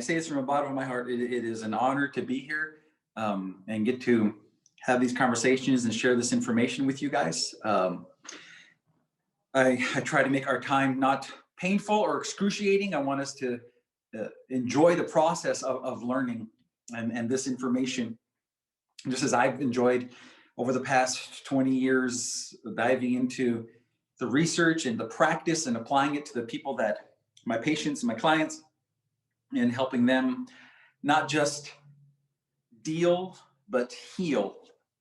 say this from the bottom of my heart. It is an honor to be here and get to have these conversations and share this information with you guys. I try to make our time not painful or excruciating. I want us to enjoy the process of learning and this information, just as I've enjoyed over the past 20 years diving into the research and the practice and applying it to the people that my patients and my clients, and helping them not just deal but heal.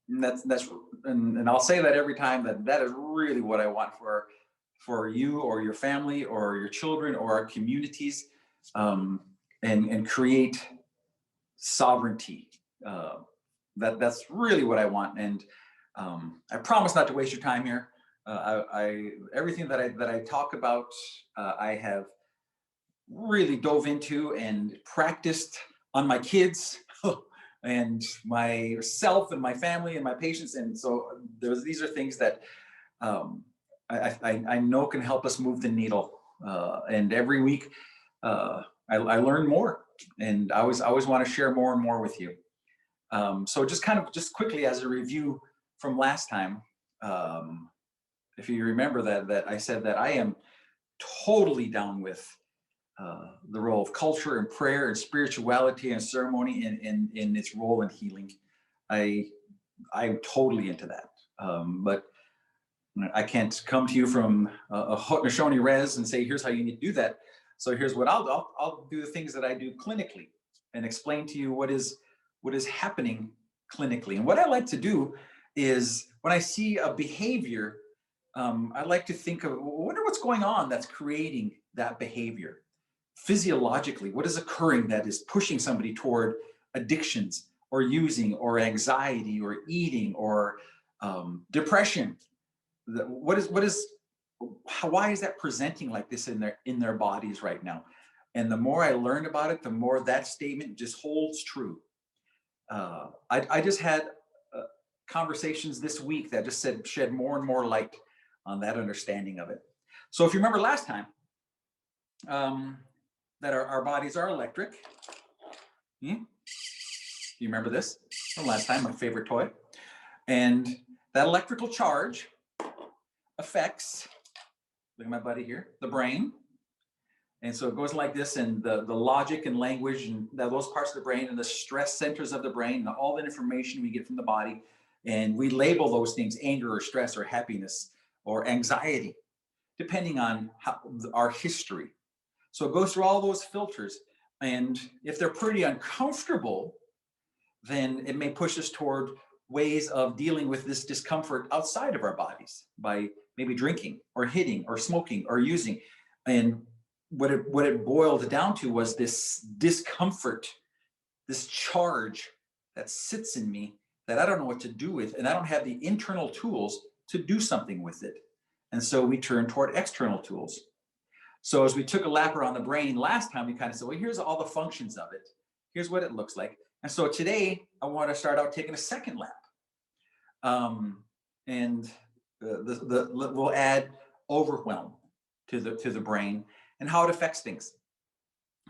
And and I'll say that every time, that is really what I want for you or your family or your children or our communities, and create sovereignty. That's really what I want. And I promise not to waste your time here. Everything that I talk about, I have really dove into and practiced on my kids and myself and my family and my patients. And so these are things that I know can help us move the needle. And every week I learn more, and I always want to share more and more with you. So just quickly as a review from last time, if you remember that I said that I am totally down with the role of culture and prayer and spirituality and ceremony in its role in healing. I'm totally into that. But I can't come to you from a Haudenosaunee res and say, here's how you need to do that. So here's what I'll do: the things that I do clinically and explain to you what is happening clinically. And what I like to do is, when I see a behavior, I like to think of, I wonder what's going on that's creating that behavior. Physiologically, what is occurring that is pushing somebody toward addictions or using or anxiety or eating or depression? Why is that presenting like this in their bodies right now? And the more I learn about it, the more that statement just holds true. I just had conversations this week that just shed more and more light on that understanding of it. So if you remember last time, that our bodies are electric. You remember this from last time, my favorite toy. And that electrical charge affects, look at my buddy here, the brain. And so it goes like this, and the logic and language and those parts of the brain and the stress centers of the brain and all the information we get from the body. And we label those things anger or stress or happiness or anxiety, depending on our history. So it goes through all those filters. And if they're pretty uncomfortable, then it may push us toward ways of dealing with this discomfort outside of our bodies by maybe drinking or hitting or smoking or using. And what it boiled down to was this discomfort, this charge that sits in me that I don't know what to do with, and I don't have the internal tools to do something with it. And so we turn toward external tools. So as we took a lap around the brain last time, we kind of said, well, here's all the functions of it. Here's what it looks like. And so today I want to start out taking a second lap. And we'll add overwhelm to the brain and how it affects things.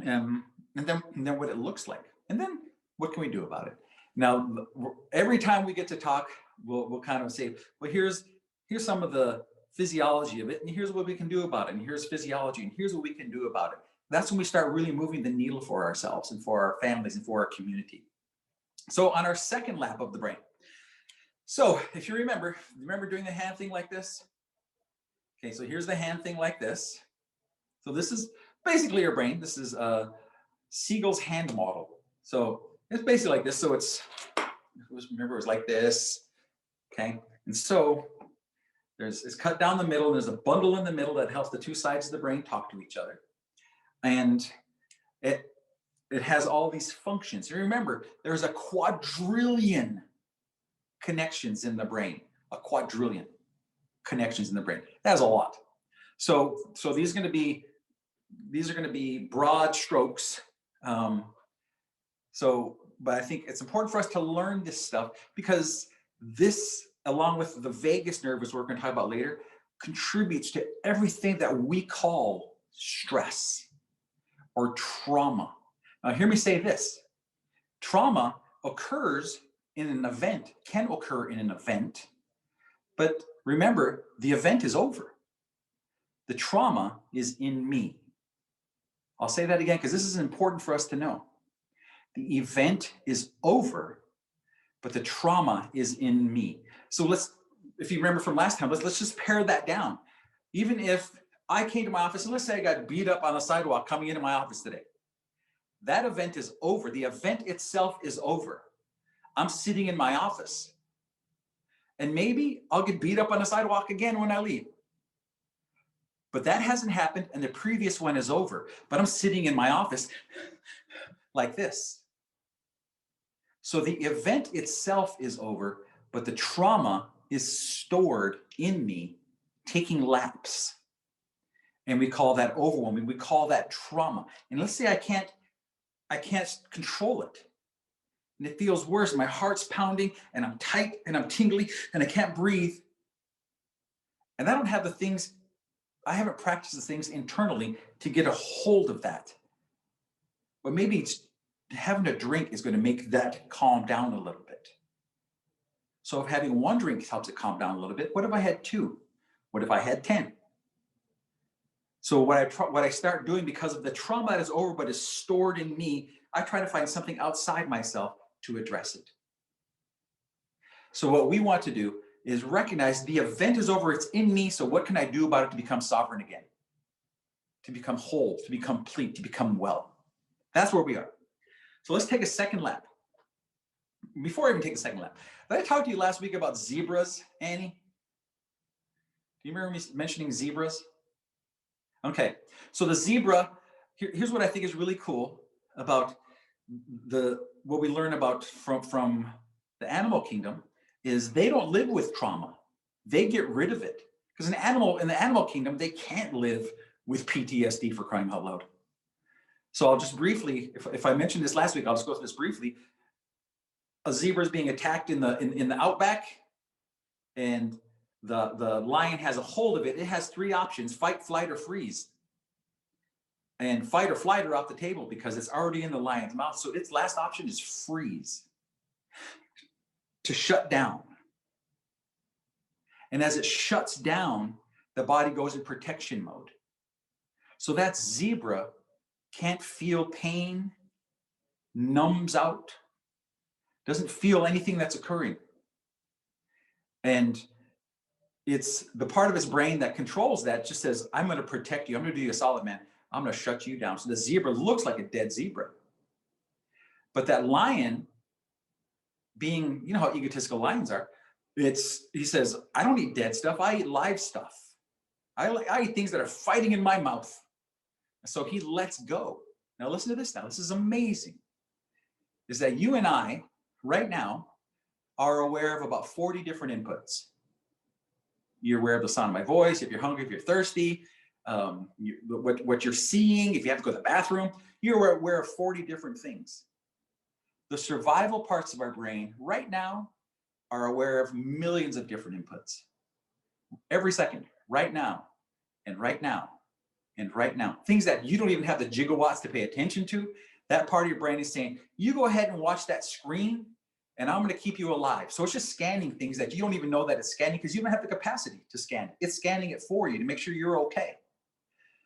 And then what it looks like. And then what can we do about it? Now, every time we get to talk, we'll kind of say, well, here's some of the physiology of it, and here's what we can do about it, and here's physiology, and here's what we can do about it. That's when we start really moving the needle for ourselves and for our families and for our community. So on our second lap of the brain. So if you remember doing the hand thing like this? Okay, so here's the hand thing like this. So this is basically your brain. This is Siegel's hand model. So it's basically like this. So remember, it was like this, okay? And so it's cut down the middle, and there's a bundle in the middle that helps the two sides of the brain talk to each other. And it has all these functions. And remember, there's a quadrillion connections in the brain. A quadrillion connections in the brain. That's a lot. So these are going to be broad strokes. But I think it's important for us to learn this stuff, because this, along with the vagus nerve, as we're going to talk about later, contributes to everything that we call stress or trauma. Hear me say this. Trauma occurs in an event, can occur in an event, but remember, the event is over. The trauma is in me. I'll say that again because this is important for us to know. The event is over, but the trauma is in me. So let's, if you remember from last time, let's just pare that down. Even if I came to my office, and let's say I got beat up on the sidewalk coming into my office today. That event is over. The event itself is over. I'm sitting in my office. And maybe I'll get beat up on the sidewalk again when I leave. But that hasn't happened, and the previous one is over. But I'm sitting in my office like this. So the event itself is over, but the trauma is stored in me, taking laps. And we call that overwhelming. We call that trauma. And let's say I can't control it. And it feels worse. My heart's pounding, and I'm tight, and I'm tingly, and I can't breathe. And I don't have the things, I haven't practiced the things internally to get a hold of that. But maybe it's having a drink is going to make that calm down a little bit. So if having one drink helps it calm down a little bit, what if I had 2? What if I had 10? So what I start doing, because of the trauma that is over but is stored in me, I try to find something outside myself to address it. So what we want to do is recognize the event is over, it's in me, so what can I do about it to become sovereign again? To become whole, to become complete, to become well. That's where we are. So let's take a second lap. Before I even take a second lap, did I talk to you last week about zebras, Annie? Do you remember me mentioning zebras? Okay, so the zebra, here's what I think is really cool about what we learn about from the animal kingdom is they don't live with trauma. They get rid of it. Because in the animal kingdom, they can't live with PTSD, for crying out loud. So I'll just briefly, if I mentioned this last week, I'll just go through this briefly. A zebra is being attacked in the outback, and the lion has a hold of it. It has 3 options: fight, flight, or freeze. And fight or flight are off the table because it's already in the lion's mouth. So its last option is freeze, to shut down. And as it shuts down, the body goes in protection mode. So that zebra can't feel pain, numbs out, doesn't feel anything that's occurring. And it's the part of its brain that controls that just says, I'm going to protect you. I'm going to do you a solid, man. I'm going to shut you down. So the zebra looks like a dead zebra. But that lion, being, you know how egotistical lions are, he says, I don't eat dead stuff. I eat live stuff. I eat things that are fighting in my mouth. So he lets go. Now listen to this now. This is amazing. Is that you and I, right now, are aware of about 40 different inputs. You're aware of the sound of my voice, if you're hungry, if you're thirsty, what you're seeing, if you have to go to the bathroom, you're aware of 40 different things. The survival parts of our brain right now are aware of millions of different inputs. Every second, right now, and right now, and right now. Things that you don't even have the gigawatts to pay attention to, that part of your brain is saying, you go ahead and watch that screen, and I'm going to keep you alive. So it's just scanning things that you don't even know that it's scanning because you don't have the capacity to scan it. It's scanning it for you to make sure you're okay.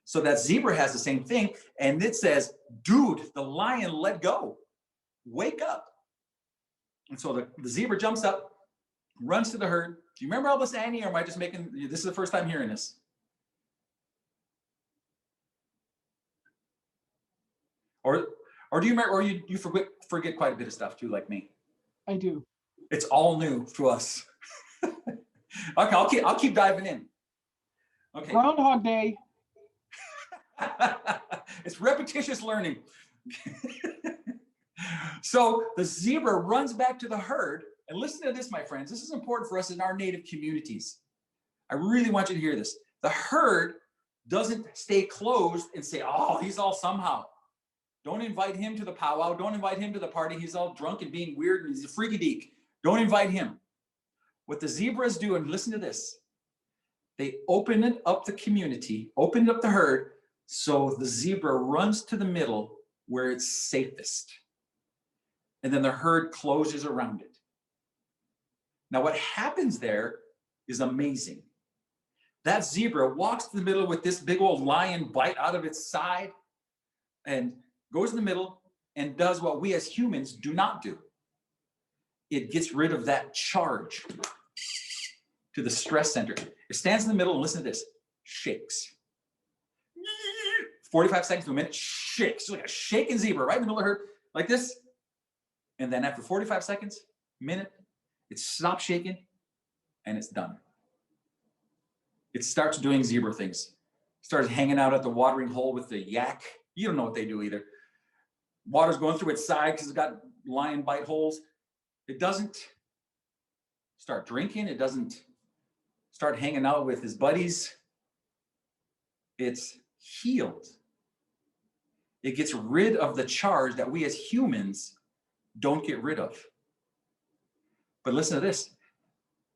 So that zebra has the same thing, and it says, dude, the lion let go. Wake up. And so the zebra jumps up, runs to the herd. Do you remember all this, Annie, or am I just making, this is the first time hearing this? Or do you remember, or you forget quite a bit of stuff too, like me? I do. It's all new to us. Okay, I'll keep diving in. Okay. Groundhog Day. It's repetitious learning. So the zebra runs back to the herd, and listen to this, my friends. This is important for us in our native communities. I really want you to hear this. The herd doesn't stay closed and say, oh, he's all somehow. Don't invite him to the powwow. Don't invite him to the party. He's all drunk and being weird and he's a freaky deek. Don't invite him. What the zebras do, and listen to this, they open up the community, open up the herd, so the zebra runs to the middle where it's safest. And then the herd closes around it. Now, what happens there is amazing. That zebra walks to the middle with this big old lion bite out of its side and goes in the middle and does what we as humans do not do. It gets rid of that charge to the stress center. It stands in the middle and listen to this, shakes. 45 seconds to a minute, shakes. So like a shaking zebra right in the middle of the herd, like this. And then after 45 seconds, minute, it stops shaking and it's done. It starts doing zebra things. It starts hanging out at the watering hole with the yak. You don't know what they do either. Water's going through its side because it's got lion bite holes. It doesn't start drinking. It doesn't start hanging out with his buddies. It's healed. It gets rid of the charge that we as humans don't get rid of. But listen to this.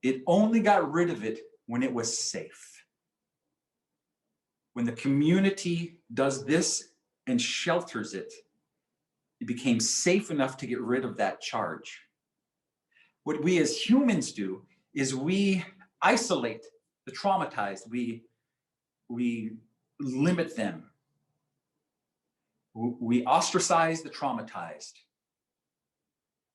It only got rid of it when it was safe. When the community does this and shelters it, it became safe enough to get rid of that charge. What we as humans do is we isolate the traumatized. We limit them. We ostracize the traumatized.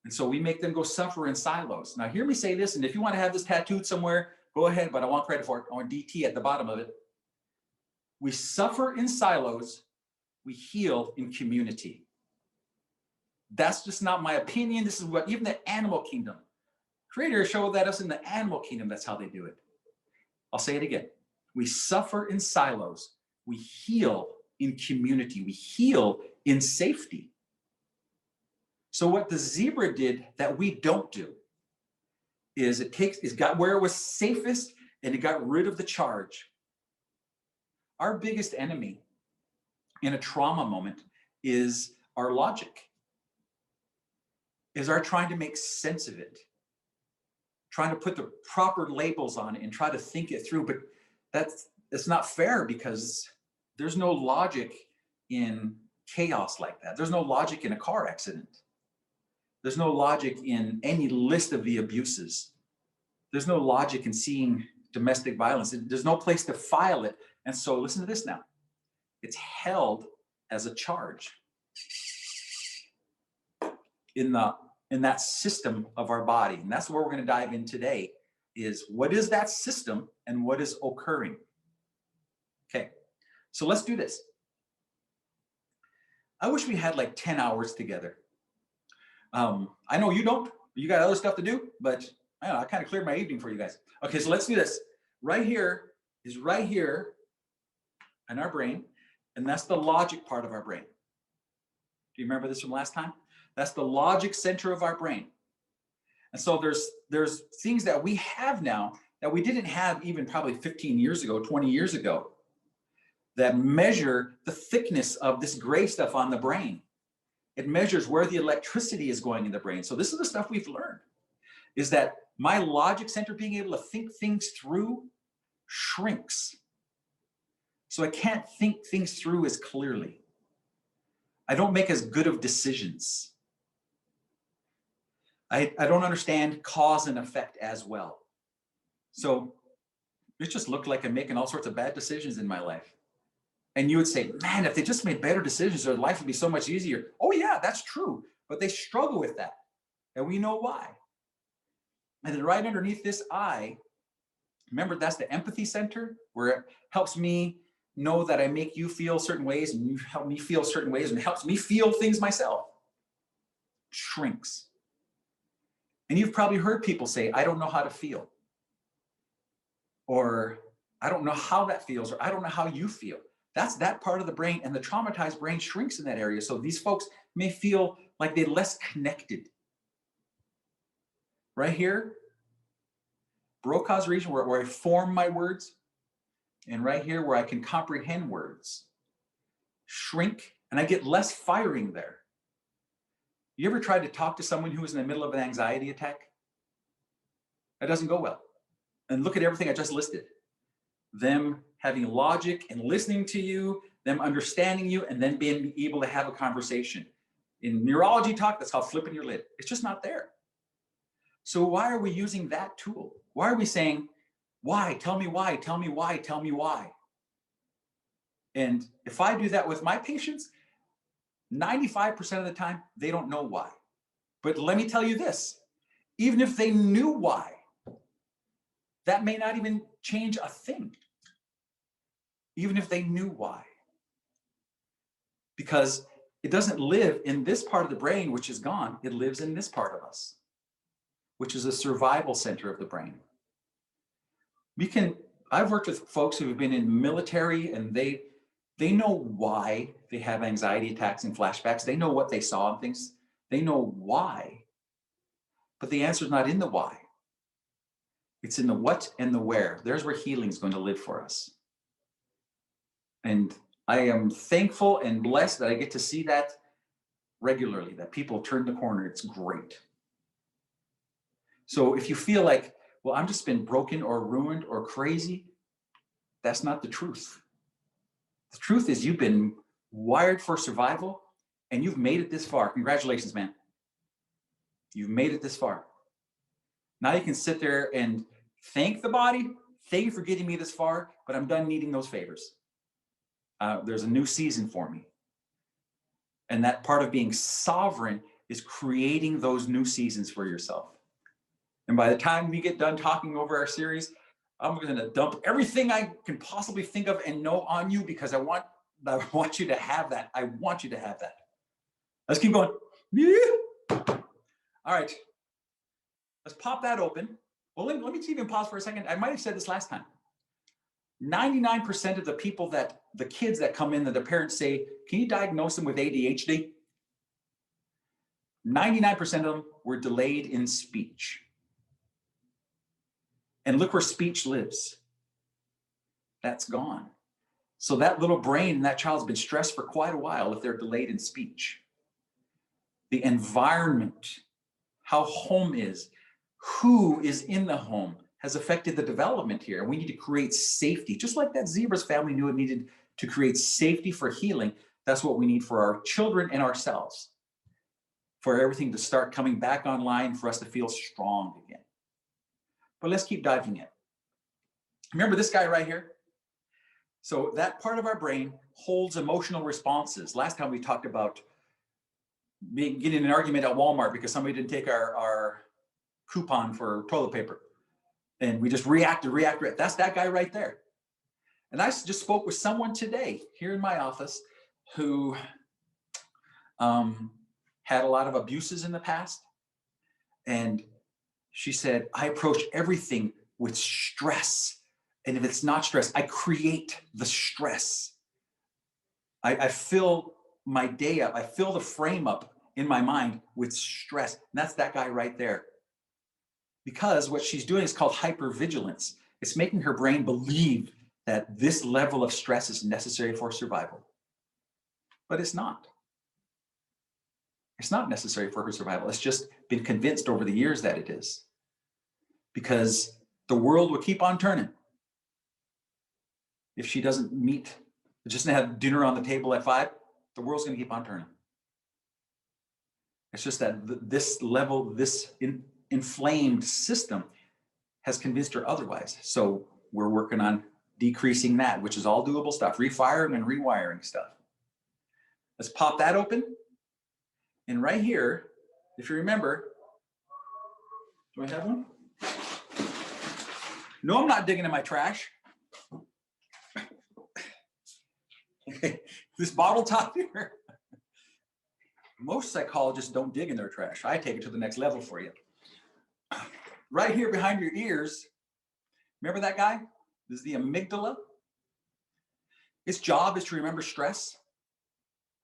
And so we make them go suffer in silos. Now hear me say this, and if you want to have this tattooed somewhere, go ahead, but I want credit for it. I want DT at the bottom of it. We suffer in silos, we heal in community. That's just not my opinion. This is what even the animal kingdom. Creator showed that us in the animal kingdom, that's how they do it. I'll say it again. We suffer in silos, we heal in community, we heal in safety. So what the zebra did that we don't do is it got where it was safest and it got rid of the charge. Our biggest enemy in a trauma moment is our logic, is our trying to make sense of it, trying to put the proper labels on it and try to think it through. But that's not fair because there's no logic in chaos like that. There's no logic in a car accident. There's no logic in any list of the abuses. There's no logic in seeing domestic violence. There's no place to file it. And so listen to this now. It's held as a charge in that system of our body. And that's where we're going to dive in today, is what is that system and what is occurring? Okay, so let's do this. I wish we had like 10 hours together. I know you don't. You got other stuff to do, but I kind of cleared my evening for you guys. Okay, so let's do this. Right here is right here in our brain, and that's the logic part of our brain. Do you remember this from last time? That's the logic center of our brain. And so there's things that we have now that we didn't have even probably 15 years ago, 20 years ago, that measure the thickness of this gray stuff on the brain. It measures where the electricity is going in the brain. So this is the stuff we've learned, is that my logic center, being able to think things through, shrinks. So I can't think things through as clearly. I don't make as good of decisions. I don't understand cause and effect as well. So it just looked like I'm making all sorts of bad decisions in my life. And you would say, man, if they just made better decisions, their life would be so much easier. Oh yeah, that's true. But they struggle with that. And we know why. And then right underneath this eye, remember that's the empathy center, where it helps me know that I make you feel certain ways and you help me feel certain ways and it helps me feel things myself. Shrinks. And you've probably heard people say, I don't know how to feel. Or I don't know how that feels, or I don't know how you feel. That's that part of the brain, and the traumatized brain shrinks in that area. So these folks may feel like they're less connected. Right here, Brokaw's region, where I form my words, and right here where I can comprehend words, shrink, and I get less firing there. You ever tried to talk to someone who is in the middle of an anxiety attack? That doesn't go well. And look at everything I just listed. Them having logic and listening to you, them understanding you, and then being able to have a conversation. In neurology talk, that's called flipping your lid. It's just not there. So why are we using that tool? Why are we saying, why? Tell me why, tell me why, tell me why. And if I do that with my patients, 95% of the time, they don't know why. But let me tell you this, even if they knew why, that may not even change a thing. Even if they knew why. Because it doesn't live in this part of the brain, which is gone. It lives in this part of us, which is a survival center of the brain. I've worked with folks who have been in military, and they know why they have anxiety attacks and flashbacks. They know what they saw and things. They know why, but the answer is not in the why. It's in the what and the where. There's where healing is going to live for us. And I am thankful and blessed that I get to see that regularly, that people turn the corner. It's great. So if you feel like, well, I'm just been broken or ruined or crazy, that's not the truth. The truth is you've been wired for survival and you've made it this far. Congratulations, man. You've made it this far. Now you can sit there and thank the body. Thank you for getting me this far, but I'm done needing those favors. There's a new season for me. And that part of being sovereign is creating those new seasons for yourself. And by the time we get done talking over our series, I'm going to dump everything I can possibly think of and know on you, because I want you to have that. I want you to have that. Let's keep going. All right. Let's pop that open. Well, let me even pause for a second. I might have said this last time. 99% of the kids that come in that the parents say, can you diagnose them with ADHD? 99% of them were delayed in speech. And look where speech lives. That's gone. So that little brain in that child's been stressed for quite a while if they're delayed in speech. The environment, how home is, who is in the home has affected the development here. And we need to create safety. Just like that zebra's family knew it needed to create safety for healing, that's what we need for our children and ourselves. For everything to start coming back online, for us to feel strong again. But let's keep diving in. Remember this guy right here? So that part of our brain holds emotional responses. Last time we talked about getting in an argument at Walmart because somebody didn't take our coupon for toilet paper. And we just reacted. That's that guy right there. And I just spoke with someone today here in my office who had a lot of abuses in the past. And she said, I approach everything with stress. And if it's not stress, I create the stress. I fill my day up. I fill the frame up in my mind with stress. And that's that guy right there. Because what she's doing is called hypervigilance. It's making her brain believe that this level of stress is necessary for survival. But it's not. It's not necessary for her survival. It's just been convinced over the years that it is. Because the world will keep on turning. If she doesn't just have dinner on the table at 5, the world's going to keep on turning. It's just that this level, this inflamed system has convinced her otherwise. So we're working on decreasing that, which is all doable stuff, refiring and rewiring stuff. Let's pop that open. And right here, if you remember, do I have one? No, I'm not digging in my trash. This bottle top here. Most psychologists don't dig in their trash. I take it to the next level for you. Right here behind your ears, remember that guy? This is the amygdala. Its job is to remember stress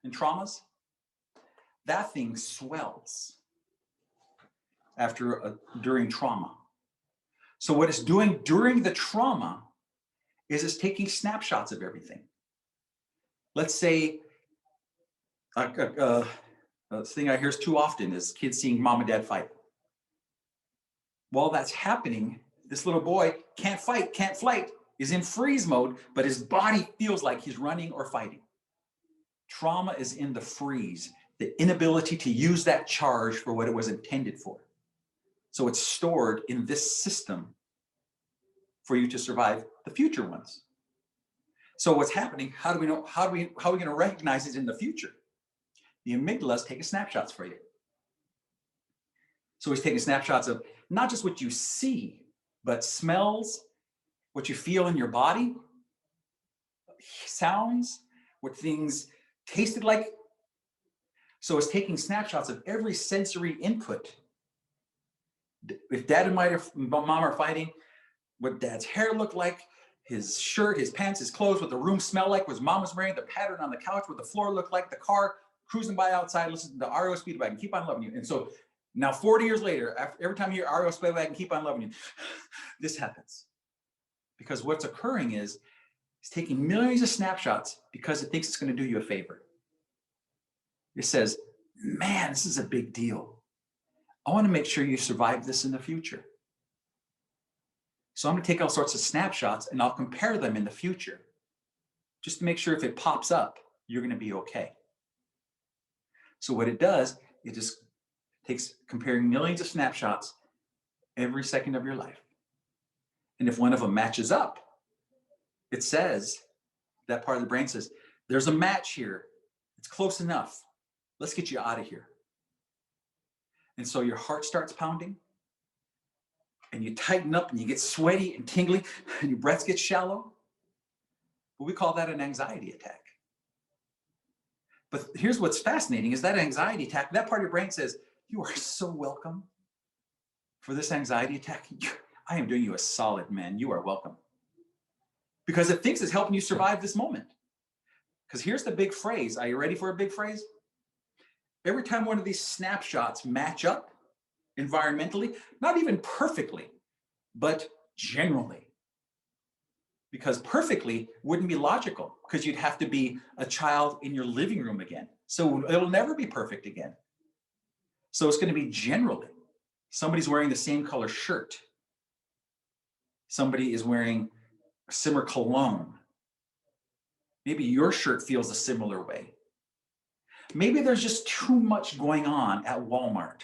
and traumas. That thing swells during trauma. So what it's doing during the trauma is it's taking snapshots of everything. Let's say a thing I hear too often is kids seeing mom and dad fight. While that's happening, this little boy can't fight, can't flight, is in freeze mode, but his body feels like he's running or fighting. Trauma is in the freeze, the inability to use that charge for what it was intended for. So it's stored in this system for you to survive the future ones. So what's happening? How do we know? How are we going to recognize it in the future? The amygdala is taking snapshots for you. So he's taking snapshots of not just what you see, but smells, what you feel in your body, sounds, what things tasted like. So it's taking snapshots of every sensory input. If dad and mom are fighting, what dad's hair looked like, his shirt, his pants, his clothes, what the room smelled like, what mom was wearing, the pattern on the couch, what the floor looked like, the car cruising by outside, listening to REO Speedwagon, Keep on Loving You. And so now 40 years later, every time you hear REO Speedwagon, Keep on Loving You, this happens. Because what's occurring is it's taking millions of snapshots because it thinks it's going to do you a favor. It says, man, this is a big deal. I want to make sure you survive this in the future. So I'm going to take all sorts of snapshots and I'll compare them in the future just to make sure if it pops up, you're going to be okay. So what it does, it just takes comparing millions of snapshots every second of your life. And if one of them matches up, it says, that part of the brain says, there's a match here. It's close enough. Let's get you out of here. And so your heart starts pounding and you tighten up and you get sweaty and tingly and your breath gets shallow. But we call that an anxiety attack. But here's what's fascinating is that anxiety attack, that part of your brain says, you are so welcome for this anxiety attack. I am doing you a solid, man. You are welcome. Because it thinks it's helping you survive this moment. Because here's the big phrase. Are you ready for a big phrase? Every time one of these snapshots match up environmentally, not even perfectly, but generally. Because perfectly wouldn't be logical, because you'd have to be a child in your living room again. So it'll never be perfect again. So it's going to be generally. Somebody's wearing the same color shirt. Somebody is wearing a similar cologne. Maybe your shirt feels a similar way. Maybe there's just too much going on at Walmart.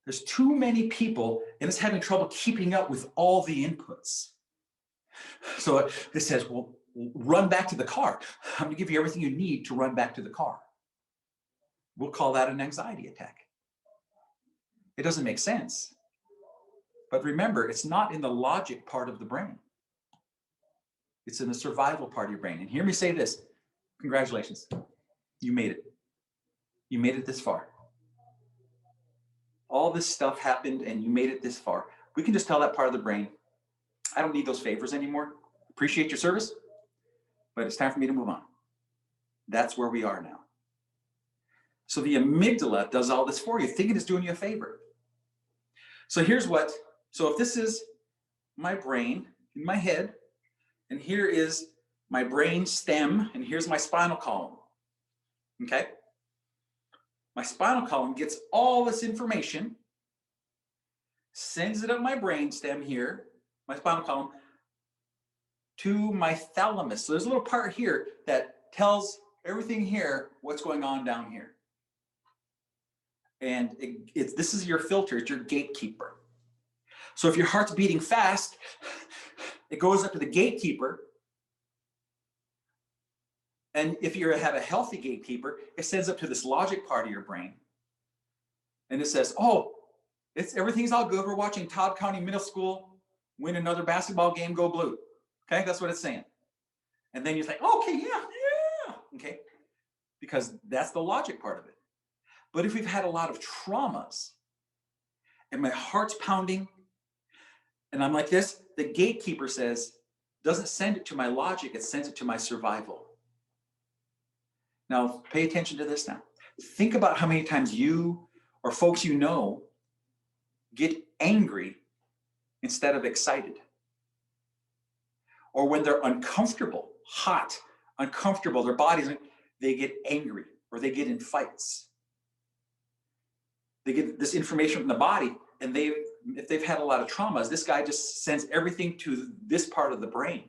There's too many people and it's having trouble keeping up with all the inputs. So it says, well, run back to the car. I'm going to give you everything you need to run back to the car. We'll call that an anxiety attack. It doesn't make sense. But remember, it's not in the logic part of the brain. It's in the survival part of your brain. And hear me say this. Congratulations. You made it. You made it this far. All this stuff happened and you made it this far. We can just tell that part of the brain, I don't need those favors anymore. Appreciate your service, but it's time for me to move on. That's where we are now. So the amygdala does all this for you, thinking it's doing you a favor. So here's what, so if this is my brain in my head, and here is my brain stem, and here's my spinal column, okay? My spinal column gets all this information, sends it up my brain stem here, my spinal column, to my thalamus. So there's a little part here that tells everything here what's going on down here. And this is your filter, it's your gatekeeper. So if your heart's beating fast, it goes up to the gatekeeper. And if you have a healthy gatekeeper, it sends up to this logic part of your brain. And it says, oh, everything's all good. We're watching Todd County Middle School win another basketball game, go blue. Okay, that's what it's saying. And then you think, okay, yeah, okay. Because that's the logic part of it. But if we've had a lot of traumas and my heart's pounding and I'm like this, the gatekeeper says, doesn't send it to my logic, it sends it to my survival. Now, pay attention to this now. Think about how many times you or folks you know get angry instead of excited. Or when they're uncomfortable, hot, uncomfortable, their bodies, they get angry or they get in fights. They get this information from the body, and if they've had a lot of traumas, this guy just sends everything to this part of the brain.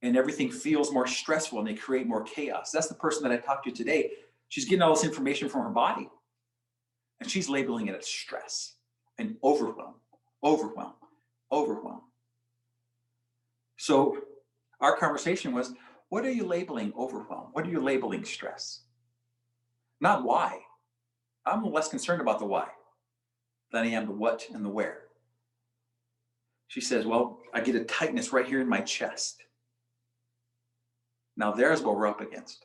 and everything feels more stressful and they create more chaos. That's the person that I talked to today. She's getting all this information from her body and she's labeling it as stress and overwhelm, overwhelm, overwhelm. So our conversation was, what are you labeling overwhelm? What are you labeling stress? Not why. I'm less concerned about the why than I am the what and the where. She says, well, I get a tightness right here in my chest. Now there's what we're up against.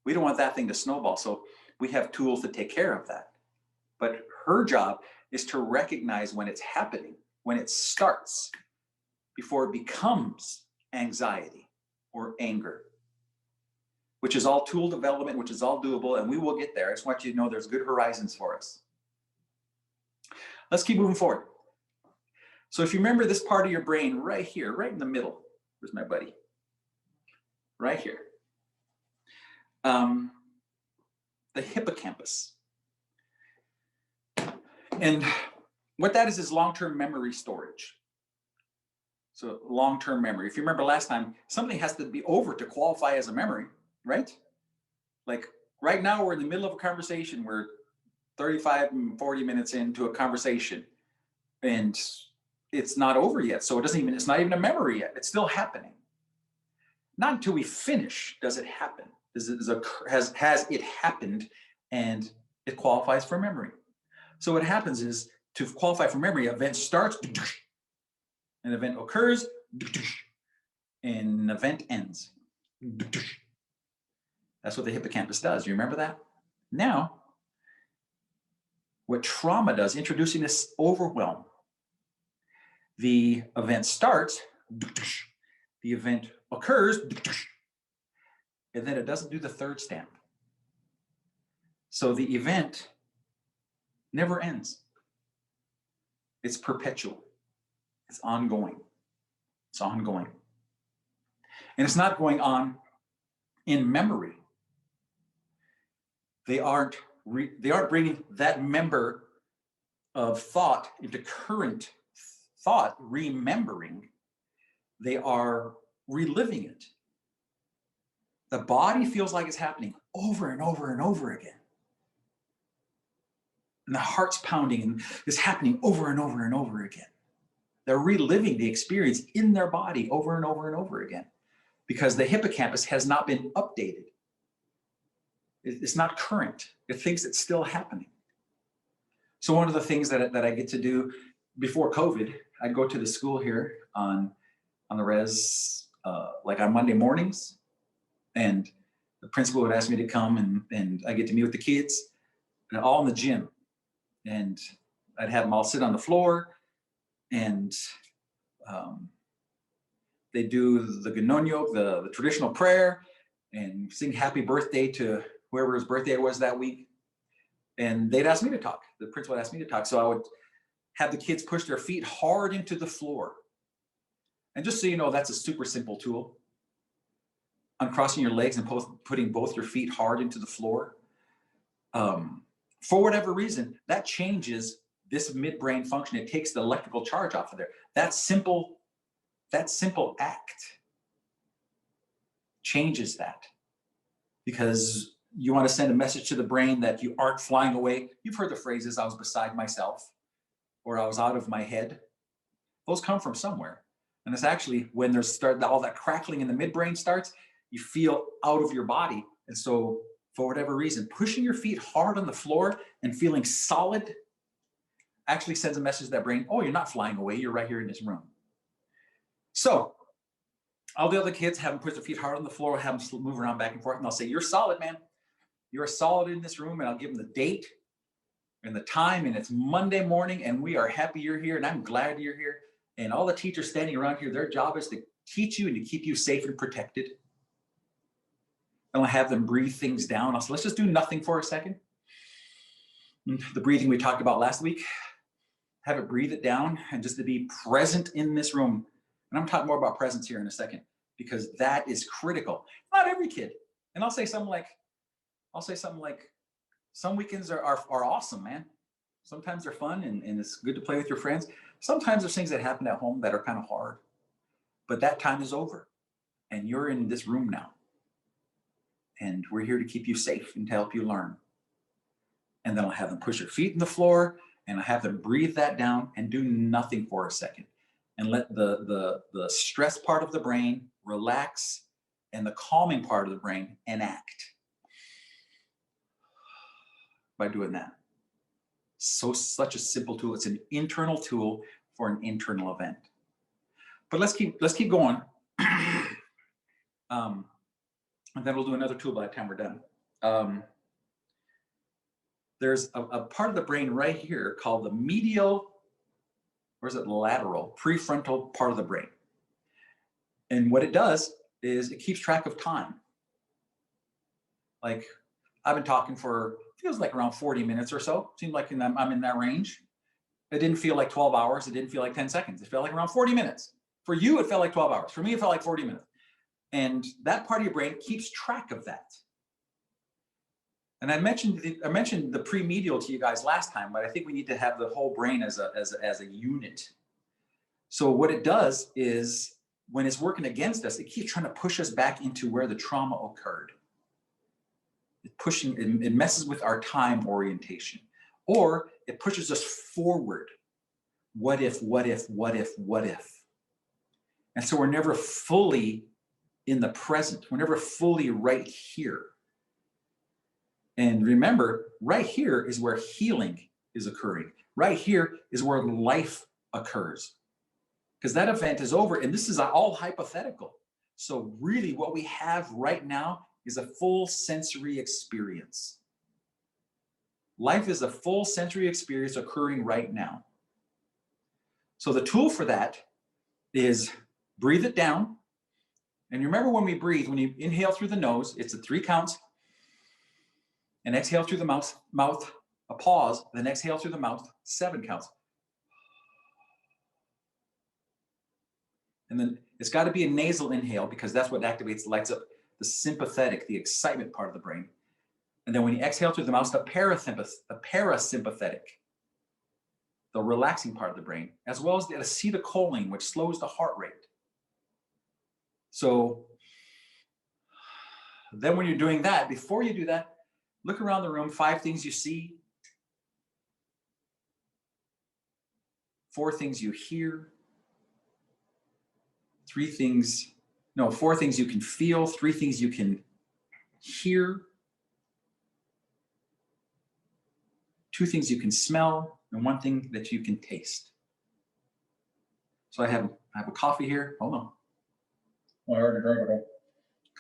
We don't want that thing to snowball, so we have tools to take care of that. But her job is to recognize when it's happening, when it starts, before it becomes anxiety or anger, which is all tool development, which is all doable, and we will get there. I just want you to know there's good horizons for us. Let's keep moving forward. So if you remember this part of your brain right here, right in the middle, where's my buddy? Right here. The hippocampus. And what that is long-term memory storage. So long-term memory. If you remember last time, something has to be over to qualify as a memory, right? Like right now we're in the middle of a conversation. We're 35 and 40 minutes into a conversation and it's not over yet. So it's not even a memory yet. It's still happening. Not until we finish does it happen. Has it happened and it qualifies for memory. So what happens is, to qualify for memory, an event starts, an event occurs, and an event ends. That's what the hippocampus does. You remember that? Now, what trauma does, introducing this overwhelm, the event starts, the event occurs, and then it doesn't do the third stamp. So the event never ends. It's perpetual. It's ongoing. It's ongoing. And it's not going on in memory. They aren't bringing that member of thought into current thought, remembering. They are reliving it. The body feels like it's happening over and over and over again. And the heart's pounding and it's happening over and over and over again. They're reliving the experience in their body over and over and over again because the hippocampus has not been updated. It's not current. It thinks it's still happening. So one of the things that I get to do before COVID, I'd go to the school here on the res, like on Monday mornings, and the principal would ask me to come and I get to meet with the kids, and all in the gym. And I'd have them all sit on the floor and they do the Ganonyo, the traditional prayer, and sing happy birthday to whoever his birthday was that week. And they'd ask me to talk. The principal would ask me to talk. So I would have the kids push their feet hard into the floor. And just so you know, that's a super simple tool. Uncrossing your legs and putting both your feet hard into the floor. For whatever reason, that changes this midbrain function. It takes the electrical charge off of there. That simple act changes that, because you want to send a message to the brain that you aren't flying away. You've heard the phrases, I was beside myself, or I was out of my head. Those come from somewhere. And it's actually when there's all that crackling in the midbrain starts, you feel out of your body. And so for whatever reason, pushing your feet hard on the floor and feeling solid actually sends a message to that brain, oh, you're not flying away, you're right here in this room. So all the other kids have them push their feet hard on the floor, have them move around back and forth, and I'll say, you're solid, man. You're solid in this room, and I'll give them the date and the time, and it's Monday morning, and we are happy you're here, and I'm glad you're here. And all the teachers standing around here, their job is to teach you and to keep you safe and protected. And I'll have them breathe things down. I'll say, let's just do nothing for a second. The breathing we talked about last week, have it breathe it down, and just to be present in this room. And I'm talking more about presence here in a second, because that is critical. Not every kid. And I'll say something like, some weekends are awesome, man. Sometimes they're fun and it's good to play with your friends. Sometimes there's things that happen at home that are kind of hard. But that time is over, and you're in this room now. And we're here to keep you safe and to help you learn. And then I'll have them push your feet in the floor, and I have them breathe that down and do nothing for a second. And let the stress part of the brain relax and the calming part of the brain enact by doing that. Such a simple tool. It's an internal tool for an internal event. But let's keep going. And then we'll do another tool by the time we're done. There's a part of the brain right here called the medial, or is it lateral, prefrontal part of the brain. And what it does is it keeps track of time. Like, I've been talking for, feels like around 40 minutes or so. Seems like I'm in that range. It didn't feel like 12 hours. It didn't feel like 10 seconds. It felt like around 40 minminutes. For you, it felt like 12 hours. For me, it felt like 40 minutes. And that part of your brain keeps track of that. And I mentioned the premedial to you guys last time, but I think we need to have the whole brain as a unit. So what it does is, when it's working against us, it keeps trying to push us back into where the trauma occurred. It messes with our time orientation, or it pushes us forward. What if, what if, what if, what if? And so we're never fully in the present. We're never fully right here. And remember, right here is where healing is occurring. Right here is where life occurs. Because that event is over, and this is all hypothetical. So really what we have right now is a full sensory experience. Life is a full sensory experience occurring right now. So the tool for that is breathe it down. And remember, when we breathe, when you inhale through the nose, it's 3 counts. And exhale through the mouth, a pause, then exhale through the mouth, 7 counts. And then it's got to be a nasal inhale, because that's what activates, lights up the sympathetic, the excitement part of the brain. And then when you exhale through the mouth, the parasympathetic, the relaxing part of the brain, as well as the acetylcholine, which slows the heart rate. So then when you're doing that, before you do that, look around the room, 5 things you see, 4 things you hear, 4 things you can feel, 3 things you can hear, 2 things you can smell, and 1 thing that you can taste. So I have a coffee here. Hold on. Oh, I already drank it.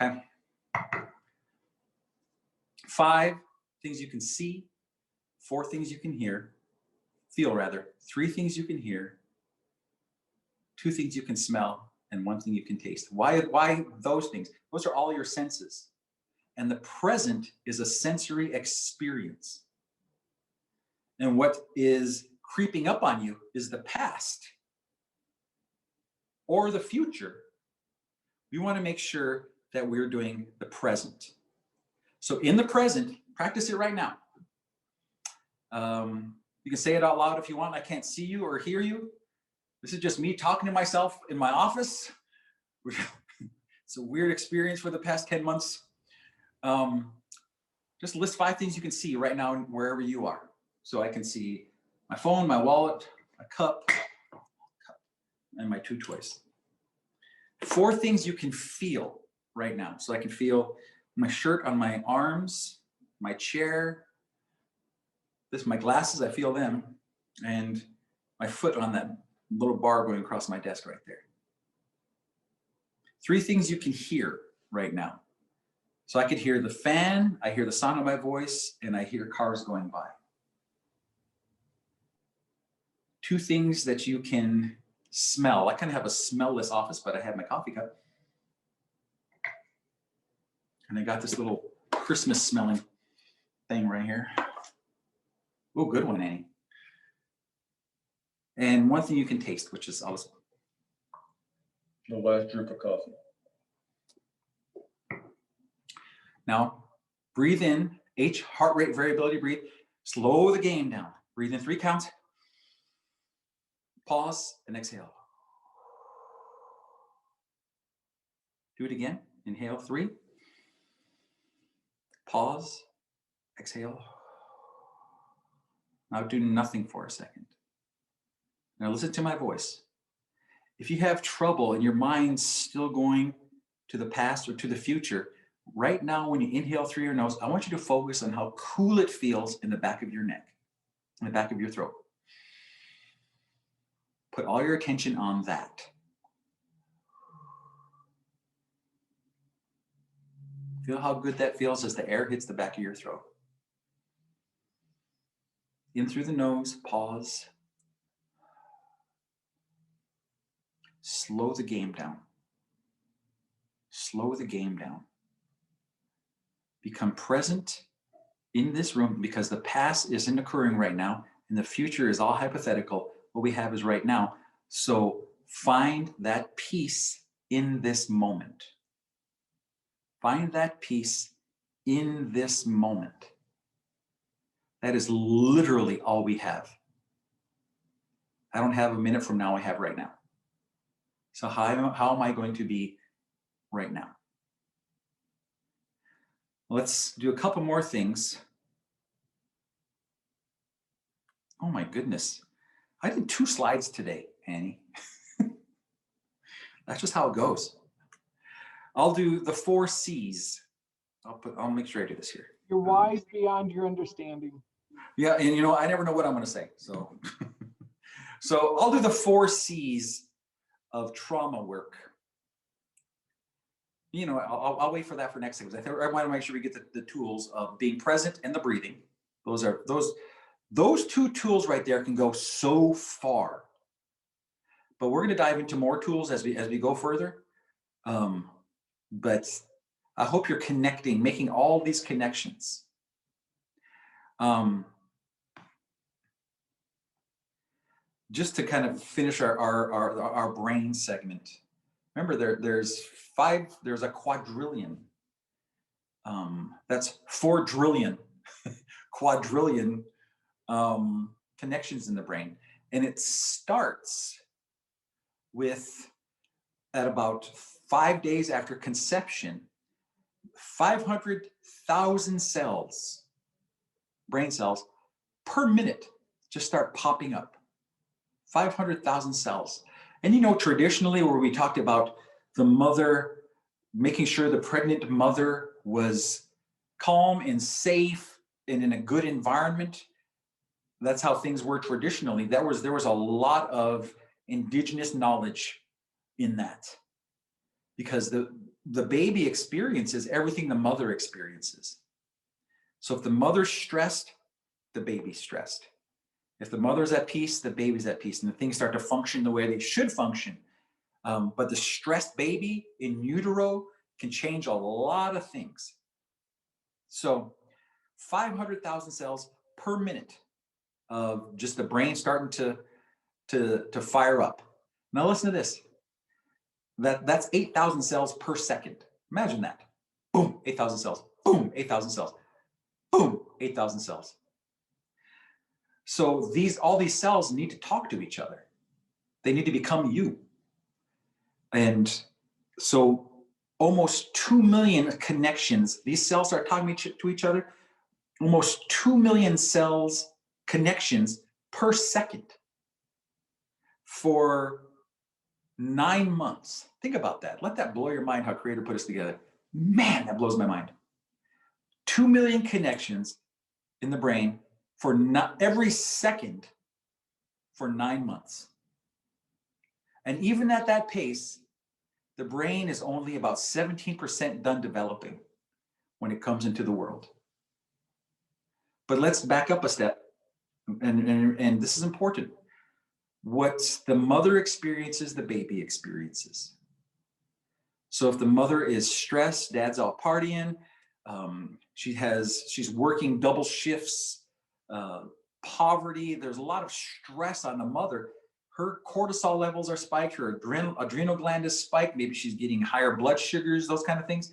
Okay. 5 things you can see, 4 things you can feel rather, 3 things you can hear, 2 things you can smell, and 1 thing you can taste. Why those things? Those are all your senses. And the present is a sensory experience. And what is creeping up on you is the past or the future. We want to make sure that we're doing the present. So in the present, practice it right now. You can say it out loud if you want. I can't see you or hear you. This is just me talking to myself in my office. It's a weird experience for the past 10 months. Just list 5 things you can see right now wherever you are. So I can see my phone, my wallet, my cup, and my 2 toys. 4 things you can feel right now. So I can feel my shirt on my arms, my chair, my glasses, I feel them, and my foot on that little bar going across my desk right there. 3 things you can hear right now. So I could hear the fan, I hear the sound of my voice, and I hear cars going by. 2 things that you can smell. I kind of have a smell-less office, but I have my coffee cup. And I got this little Christmas smelling thing right here. Oh, good one, Annie. And 1 thing you can taste, which is always the last drip of coffee. Now, breathe in, H, heart rate variability, breathe. Slow the game down. Breathe in 3 counts. Pause and exhale. Do it again. Inhale, 3. Pause. Exhale. Now do nothing for a second. Now listen to my voice. If you have trouble and your mind's still going to the past or to the future, right now when you inhale through your nose, I want you to focus on how cool it feels in the back of your neck, in the back of your throat. Put all your attention on that. Feel how good that feels as the air hits the back of your throat. In through the nose, pause. Slow the game down. Slow the game down. Become present in this room because the past isn't occurring right now and the future is all hypothetical. What we have is right now. So find that peace in this moment. Find that peace in this moment. That is literally all we have. I don't have a minute from now, I have right now. So how am I going to be right now? Let's do a couple more things. Oh my goodness. I did 2 slides today, Annie. That's just how it goes. I'll do the 4 C's. I'll make sure I do this here. You're wise beyond your understanding. Yeah, and you know, I never know what I'm going to say. So, so I'll do the 4 C's of trauma work. You know, I'll wait for that for next thing. I want to make sure we get the tools of being present and the breathing. Those 2 tools right there can go so far. But we're going to dive into more tools as we go further. But I hope you're connecting, making all these connections. Just to kind of finish our brain segment. Remember, there's a quadrillion. That's 4 trillion, quadrillion connections in the brain. And it starts with, at about 5 days after conception, 500,000 cells, brain cells, per minute just start popping up. 500,000 cells. And you know, traditionally, where we talked about the mother, making sure the pregnant mother was calm and safe and in a good environment, that's how things were traditionally. There was a lot of indigenous knowledge in that, because the baby experiences everything the mother experiences. So if the mother's stressed, the baby's stressed. If the mother's at peace, the baby's at peace, and the things start to function the way they should function. But the stressed baby in utero can change a lot of things. So 500,000 cells per minute of just the brain starting to fire up. Now listen to this. That's 8,000 cells per second. Imagine that. Boom, 8,000 cells. Boom, 8,000 cells. Boom, 8,000 cells. So all these cells need to talk to each other. They need to become you. And so almost 2 million connections. These cells start talking to each other. Almost 2 million cells connections per second for 9 months. Think about that. Let that blow your mind, how Creator put us together. Man, that blows my mind. 2 million connections in the brain for every second for 9 months. And even at that pace, the brain is only about 17% done developing when it comes into the world. But let's back up a step, and this is important. What the mother experiences, the baby experiences. So if the mother is stressed, dad's out partying, she's working double shifts, poverty, there's a lot of stress on the mother. Her cortisol levels are spiked, her adrenal gland is spiked, maybe she's getting higher blood sugars, those kind of things.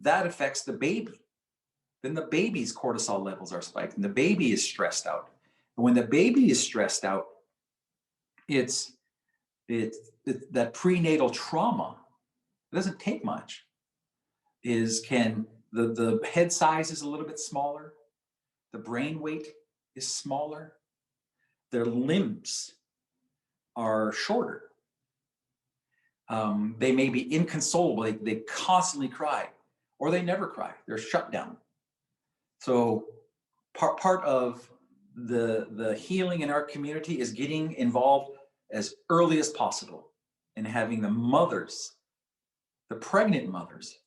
That affects the baby. Then the baby's cortisol levels are spiked and the baby is stressed out. And when the baby is stressed out, it's that prenatal trauma it doesn't take much, is the head size is a little bit smaller, the brain weight is smaller, their limbs are shorter. They may be inconsolable, they constantly cry, or they never cry, they're shut down. So part of the healing in our community is getting involved as early as possible and having the mothers, the pregnant mothers,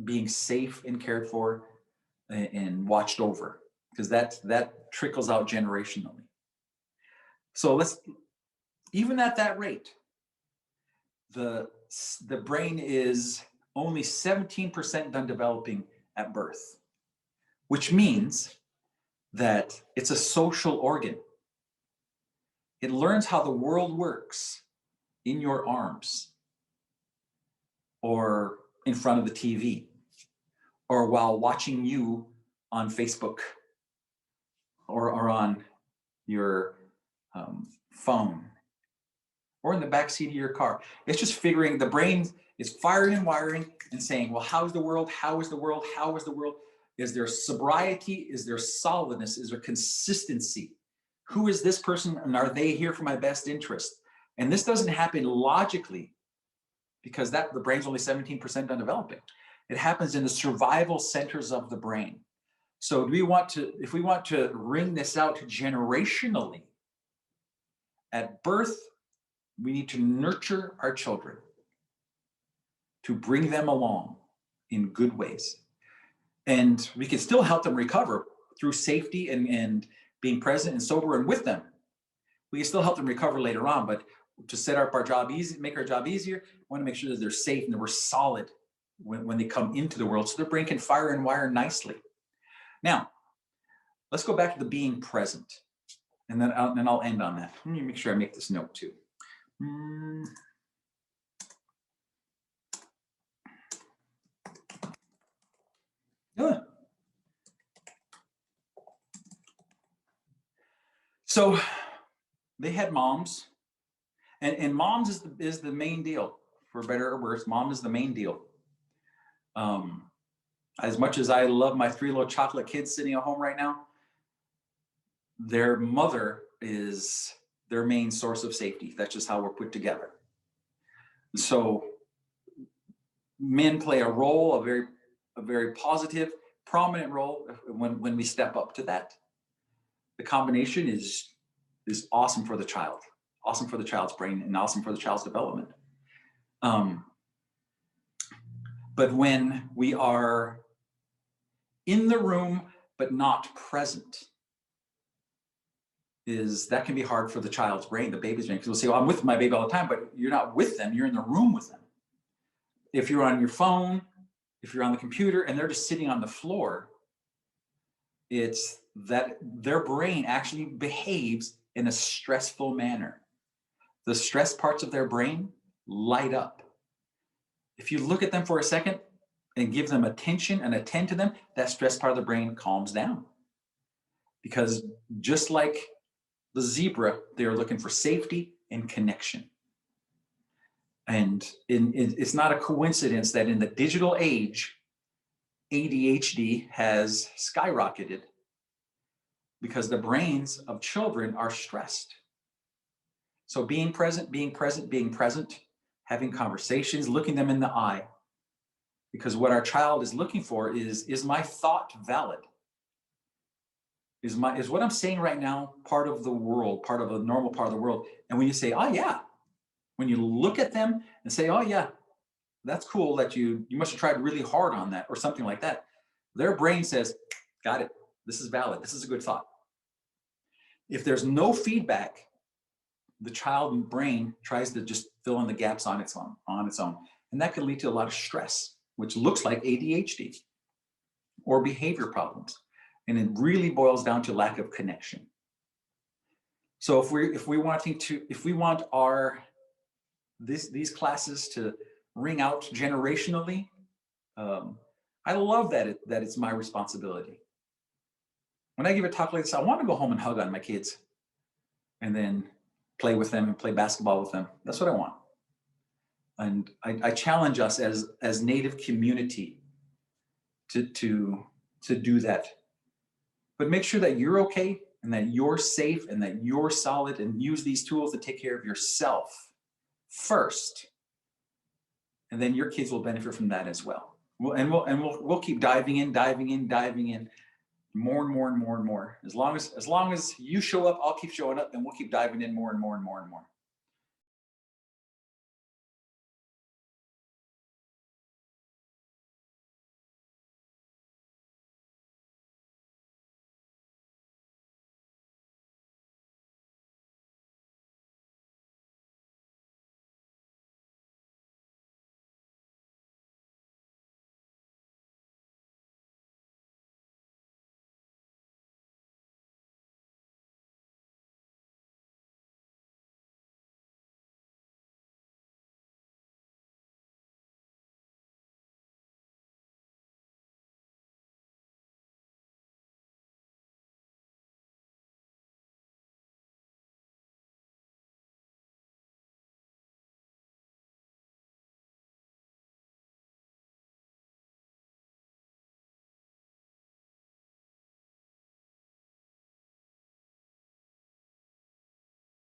being safe and cared for and watched over, because that trickles out generationally. So even at that rate, the brain is only 17% done developing at birth, which means that it's a social organ. It learns how the world works in your arms, or in front of the TV, or while watching you on Facebook, or on your phone, or in the back seat of your car. It's just figuring, the brain is firing and wiring and saying, well, how's the world? How is the world? How is the world? Is there sobriety? Is there solidness? Is there consistency? Who is this person, and are they here for my best interest? And this doesn't happen logically, because the brain's only 17% done developing. It happens in the survival centers of the brain. So if we want to wring this out generationally, at birth, we need to nurture our children to bring them along in good ways. And we can still help them recover through safety and being present and sober and with them. We can still help them recover later on, but to set up our job easy, make our job easier, we want to make sure that they're safe and that we're solid when they come into the world, so their brain can fire and wire nicely. Now, let's go back to the being present, and then I'll end on that. Let me make sure I make this note too. So they had moms, and moms is the main deal, for better or worse. Mom is the main deal. As much as I love my 3 little chocolate kids sitting at home right now, their mother is their main source of safety. That's just how we're put together. So men play a role, a very positive, prominent role when we step up to that. The combination is awesome for the child, awesome for the child's brain, and awesome for the child's development. But when we are in the room but not present, that can be hard for the child's brain, the baby's brain, because we'll say, well, I'm with my baby all the time, but you're not with them, you're in the room with them. If you're on your phone, if you're on the computer, and they're just sitting on the floor, it's that their brain actually behaves in a stressful manner. The stress parts of their brain light up. If you look at them for a second and give them attention and attend to them, that stress part of the brain calms down. Because just like the zebra, they're looking for safety and connection. And it's not a coincidence that in the digital age, ADHD has skyrocketed, because the brains of children are stressed. So being present, having conversations, looking them in the eye, because what our child is looking for is my thought valid? Is what I'm saying right now part of the world, part of a normal part of the world? And when you say, oh yeah, when you look at them and say, oh yeah, that's cool, that you must have tried really hard on that, or something like that, their brain says, got it, this is valid, this is a good thought. If there's no feedback, the child brain tries to just fill in the gaps on its own. And that can lead to a lot of stress, which looks like ADHD or behavior problems. And it really boils down to lack of connection. So if we want these classes to ring out generationally, I love that it's my responsibility. When I give a talk like this, I want to go home and hug on my kids and then play with them and play basketball with them. That's what I want. And I challenge us as Native community to do that. But make sure that you're okay and that you're safe and that you're solid, and use these tools to take care of yourself first. And then your kids will benefit from that as well. We'll keep diving in, more and more and more and more. As long as you show up, I'll keep showing up, and we'll keep diving in more and more and more and more.